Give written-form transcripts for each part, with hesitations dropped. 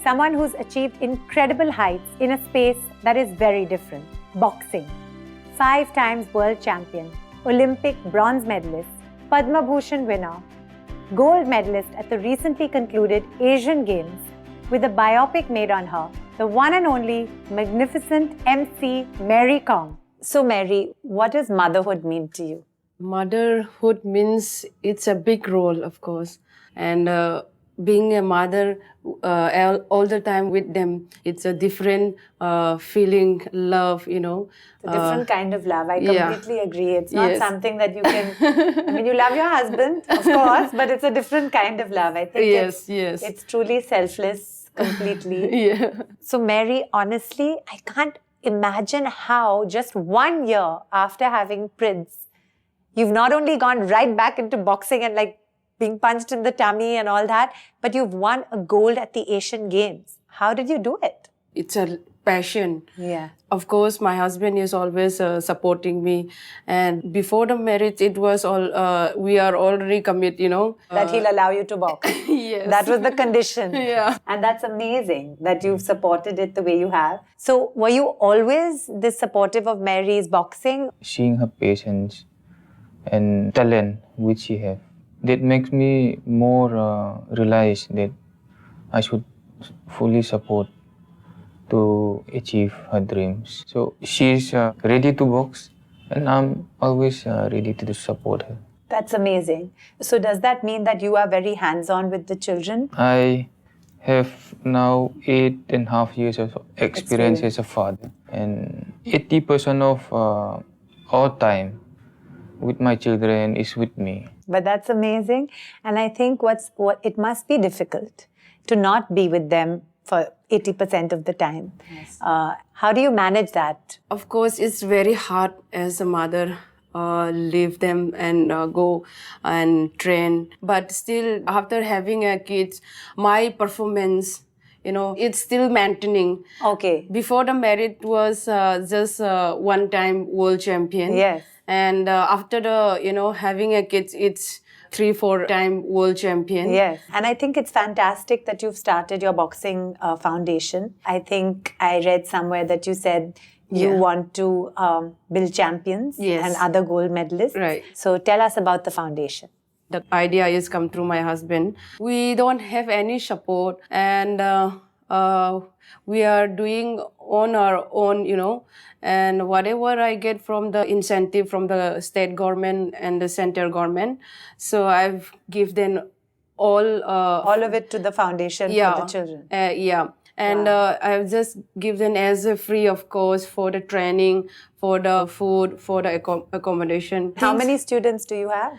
someone who's achieved incredible heights in a space that is very different, boxing. 5 times world champion, Olympic bronze medalist, Padma Bhushan winner, gold medalist at the recently concluded Asian Games, with a biopic made on her, the one and only magnificent MC Mary Kom. So Mary, what does motherhood mean to you? Motherhood means it's a big role, of course. And being a mother all the time with them, it's a different feeling, love, It's a different kind of love. I completely agree. It's not something that you can... I mean, you love your husband, of course, but it's a different kind of love. I think it's truly selfless, completely. So Mary, honestly, I can't imagine how just 1 year after having Prince, you've not only gone right back into boxing and like being punched in the tummy and all that, but you've won a gold at the Asian Games. How did you do it? It's a passion. Yeah. Of course, my husband is always supporting me. And before the marriage, it was all, we are already committed, That he'll allow you to box. Yes. That was the condition. Yeah. And that's amazing that you've supported it the way you have. So were you always this supportive of Mary's boxing? Seeing her patience and talent which she has, that makes me more realize that I should fully support to achieve her dreams. So she's ready to box, and I'm always ready to support her. That's amazing. So does that mean that you are very hands-on with the children? I have now 8.5 years of experience as a father, and 80% of all time with my children is with me. But that's amazing. And I think what it must be difficult to not be with them for 80% of the time. Yes. How do you manage that? Of course, it's very hard as a mother, leave them and go and train. But still, after having a kids, my performance, it's still maintaining. Okay. Before the marriage was just one-time world champion. Yes. And after the, having a kids, it's 3-4 time world champion. Yes. And I think it's fantastic that you've started your boxing foundation. I think I read somewhere that you said you want to build champions and other gold medalists. Right. So tell us about the foundation. The idea is come through my husband. We don't have any support, and we are doing on our own, and whatever I get from the incentive from the state government and the center government, so I've given all of it to the foundation for the children. And I've just given as a free of course for the training, for the food, for the accommodation. How many students do you have?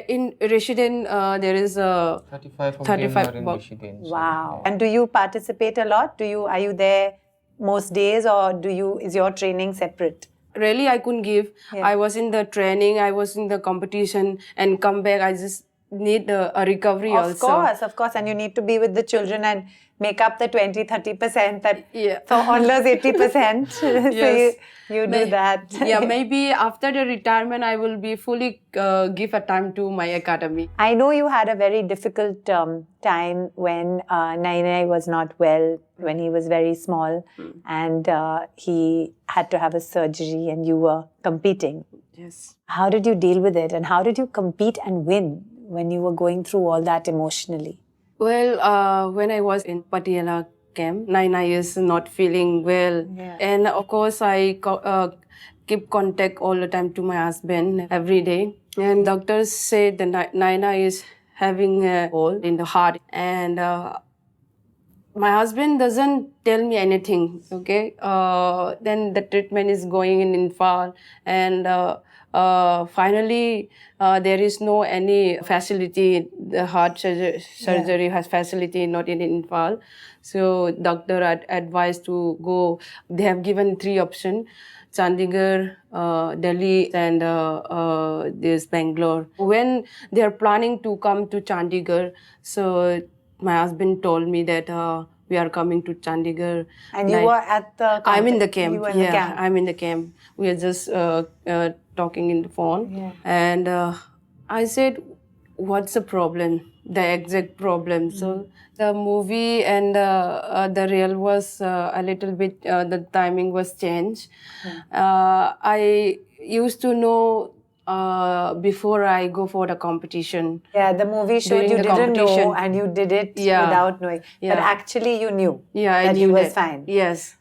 In resident, there is 35 of them are in residence. Wow. And do you participate a lot? Are you there most days, or is your training separate? Really, I couldn't give. I was in the training, I was in the competition, and come back, I just need a recovery also. Of course. And you need to be with the children and make up the 20-30% that for Onler's 80%. Yes. So you do that. Maybe after the retirement, I will be fully give a time to my academy. I know you had a very difficult time when Nainai was not well, when he was very small, and he had to have a surgery and you were competing. Yes. How did you deal with it, and how did you compete and win when you were going through all that emotionally? Well, when I was in Patiala camp, Nainai is not feeling well. Yeah. And of course, I keep contact all the time to my husband every day. And doctors said that Nainai is having a hole in the heart. And my husband doesn't tell me anything, okay? Then the treatment is going in Infal. And finally, there is no any facility. The heart surgery has facility not in Infal. So doctor advised to go. They have given 3 options: Chandigarh, Delhi, and this Bangalore. When they are planning to come to Chandigarh, so my husband told me that we are coming to Chandigarh. And you were at the camp? I'm in the camp. You were in the camp. I'm in the camp. We are just talking in the phone. Yeah. And I said, what's the problem, the exact problem. So the movie and the real was a little bit, the timing was changed. I used to know before I go for the competition. Yeah, the movie showed During you the didn't know competition. and you did it Yeah. without knowing. But Yeah. actually you knew I that he knew was that. fine. Yes.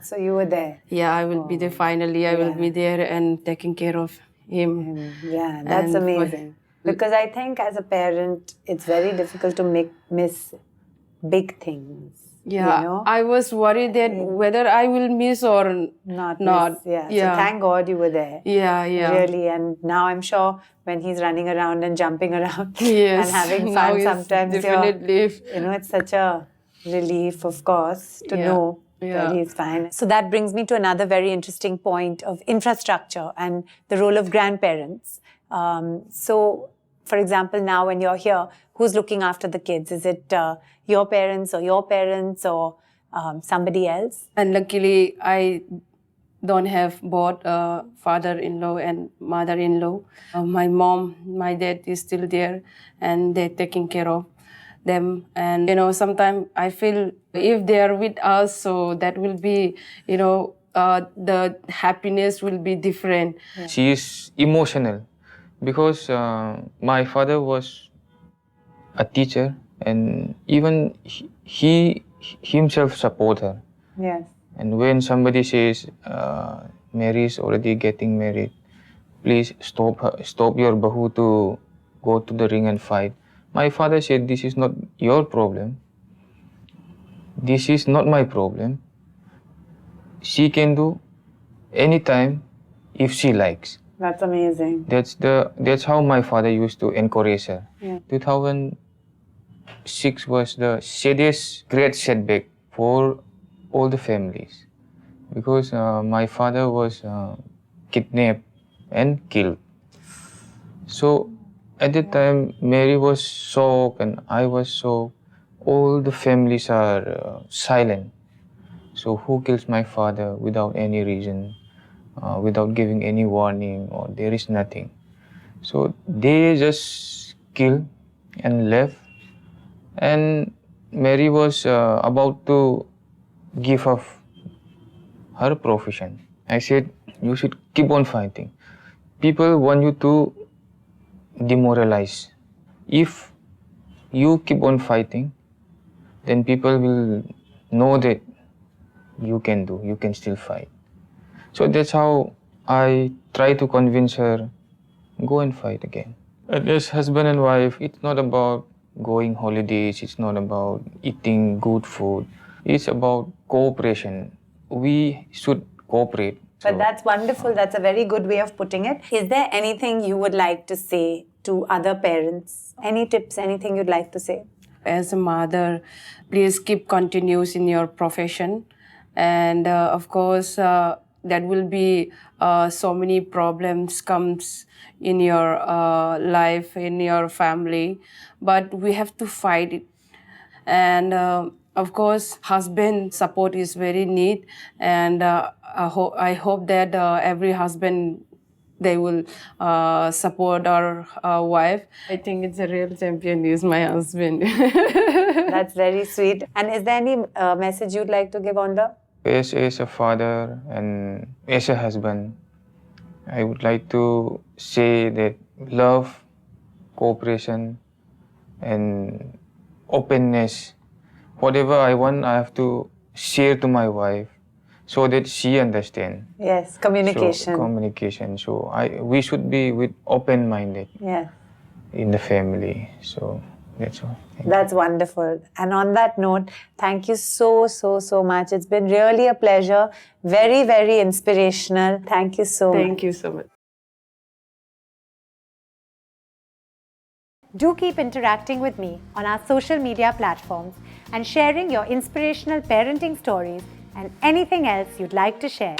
So you were there. Yeah, I will be there finally. I will be there and taking care of him. Yeah, that's And amazing. Because I think as a parent, it's very difficult to miss big things. Yeah, You know? I was worried that whether I will miss or Not. not. Yeah. Yeah. So thank God you were there. Yeah. Really. And now I'm sure when he's running around and jumping around Yes. and having Now fun, he's sometimes definitely. it's such a relief, of course, to know that he's fine. So that brings me to another very interesting point of infrastructure and the role of grandparents. So, for example, now when you're here, who's looking after the kids? Is it your parents or somebody else? And luckily, I don't have both father-in-law and mother-in-law. My mom, my dad is still there, and they're taking care of them. And, sometimes I feel if they are with us, so that will be, the happiness will be different. Yeah. She is emotional because my father was a teacher and even he himself support her. Yes. And when somebody says Mary is already getting married, please stop your bahu to go to the ring and fight. My father said, this is not your problem. This is not my problem. She can do anytime if she likes. That's amazing. That's how my father used to encourage her. Yeah. 2006 was the saddest great setback for all the families because my father was kidnapped and killed. So at that time, Mary was shocked and I was shocked. All the families are silent. So who kills my father without any reason, without giving any warning, or there is nothing. So they just killed and left. And Mary was about to give up her profession. I said, you should keep on fighting. People want you to demoralize. If you keep on fighting, then people will know that you can still fight. So that's how I try to convince her, go and fight again. And as husband and wife, it's not about going holidays, it's not about eating good food, it's about cooperation. We should cooperate. But that's wonderful. That's a very good way of putting it. Is there anything you would like to say to other parents? Any tips, anything you'd like to say? As a mother, please keep continuous in your profession. And of course, there will be so many problems comes in your life, in your family. But we have to fight it. And of course, husband support is very neat. And I hope that every husband, they will support our wife. I think it's a real champion is my husband. That's very sweet. And is there any message you'd like to give, Onler? As a father and as a husband, I would like to say that love, cooperation, and openness, whatever I want, I have to share to my wife so that she understands. Yes, communication. So, communication. So we should be with open-minded in the family. So that's all. That's wonderful. And on that note, thank you so much. It's been really a pleasure. Very, very inspirational. Thank you so much. Thank you so much. Do keep interacting with me on our social media platforms and sharing your inspirational parenting stories and anything else you'd like to share.